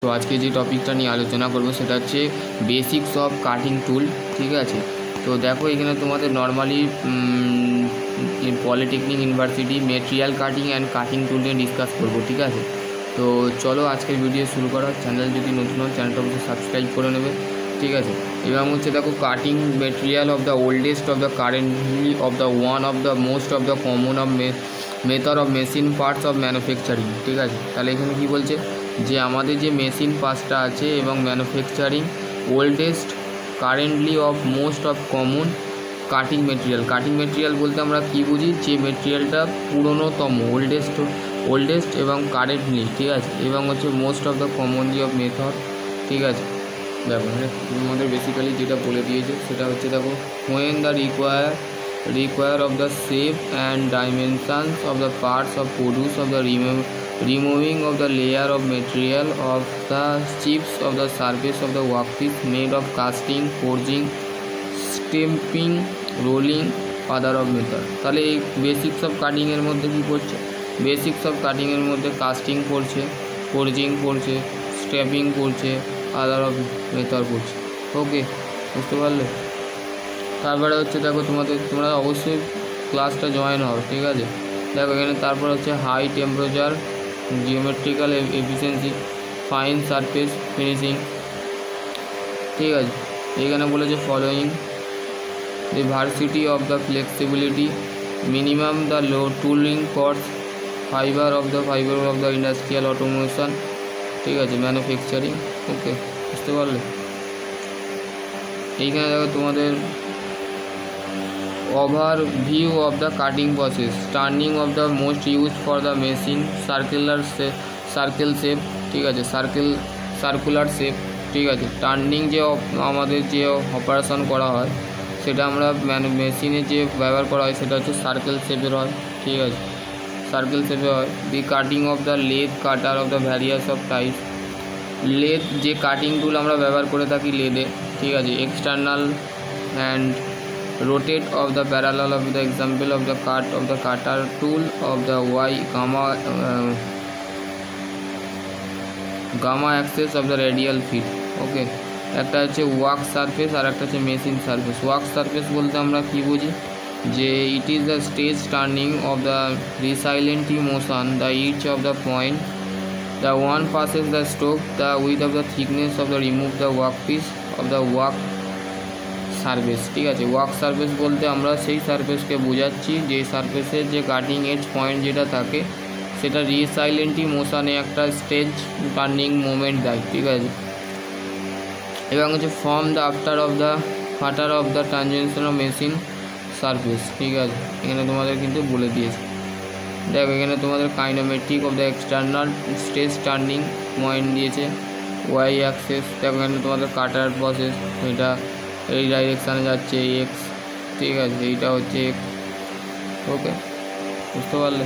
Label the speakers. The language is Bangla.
Speaker 1: তো আজকে যে টপিকটা নিয়ে আলোচনা করব সেটা হচ্ছে বেসিক্স অফ কাটিং টুল। ঠিক আছে, তো দেখো এখানে তোমাদের normally polytechnic university material cutting and cutting tool নিয়ে ডিসকাস করবো। ঠিক আছে, তো চলো আজকের ভিডিও শুরু করা। চ্যানেল যদি নতুন হয় চ্যানেলটা অবশ্যই সাবস্ক্রাইব করে নেবে। ঠিক আছে, এবং হচ্ছে দেখো cutting material of the oldest of the currently of the one of the most of the common of method of machine parts of manufacturing. ঠিক আছে, তাহলে এখানে কী বলছে যে আমাদের যে মেশিন পার্টসটা আছে এবং manufacturing oldest currently of most of common cutting material বলতে আমরা কী বুঝি, যে মেটেরিয়ালটা পুরনোতম ওল্ডেস্ট এবং কারেন্টলি। ঠিক আছে, এবং হচ্ছে most of the commonly of method. ঠিক আছে, দেখো আমাদের বেসিক্যালি যেটা বলে দিয়েছে সেটা হচ্ছে দেখো when the require of the shape and dimensions of the parts of produce of the removing of the layer of material of the chips of the surface of the workpiece made of casting, forging, stamping, rolling, other of method। তাহলে এই বেসিক্স অফ কাটিংয়ের মধ্যে কী পড়ছে, বেসিক্স অফ কাটিংয়ের মধ্যে কাস্টিং পড়ছে, ফোরজিং পড়ছে, স্ট্যাম্পিং পড়ছে, আদার অফ মেথড পড়ছে। ওকে, বুঝতে পারলে? তারপরে হচ্ছে দেখো তোমরা অবশ্যই ক্লাসটা জয়েন হও। ঠিক আছে, দেখো এখানে তারপর হচ্ছে high temperature, geometrical efficiency, fine surface finishing. ঠিক আছে, এখানে বলেছে following the varsity of the flexibility, minimum the low tooling cost, fiber of the industrial automation। ঠিক আছে, ম্যানুফ্যাকচারিং। ওকে, বুঝতে পারলে? এইখানে দেখো তোমাদের overview of the cutting process, turning of the most used for the machine, circle shape। ঠিক আছে, সার্কুলার শেপ। ঠিক আছে, টার্নিং যে আমাদের যে অপারেশন করা হয় সেটা আমরা মেশিনে যে ব্যবহার করা হয় সেটা হচ্ছে সার্কেল শেপের হয়। ঠিক আছে, সার্কেল শেপে হয়। The cutting of the lathe cutter of the various of type, lathe যে কাটিং টুল আমরা ব্যবহার করে থাকি লেদে। ঠিক আছে, external and rotate of the parallel of the example of the cut of the cutter tool of the gamma axis of the radial feet। ওকে, একটা হচ্ছে ওয়ার্ক সারফেস আর একটা হচ্ছে মেশিন সারফেস। ওয়ার্ক সারফেস বলতে আমরা কী বুঝি, যে it is the stage turning of the resiliently motion the each of the point the one passes the stroke the width of the thickness of the remove the work piece of the work surface. ঠিক আছে, ওয়ার্ক সারফেস বলতে আমরা সেই সারফেসকে বোঝাচ্ছি যে সারফেসের যে কাটিং এজ পয়েন্ট যেটা থাকে সেটা রিসাইলেন্টলি মোশনে একটা স্টেজ টার্নিং মোমেন্ট দেয়। ঠিক আছে, এবং হচ্ছে ফর্ম দ্য ফাটার of the transaction of machine surface. ঠিক আছে, এখানে তোমাদের কিন্তু বলে দিয়েছে। দেখো এখানে তোমাদের kinometric of the external stage turning point দিয়েছে, ওয়াই অ্যাক্সেস। দেখো এখানে তোমাদের কাটার প্রসেস, এটা এই ডাইরেকশানে যাচ্ছে এক্স। ঠিক আছে, এইটা হচ্ছে এক্স। ওকে, বুঝতে পারলে?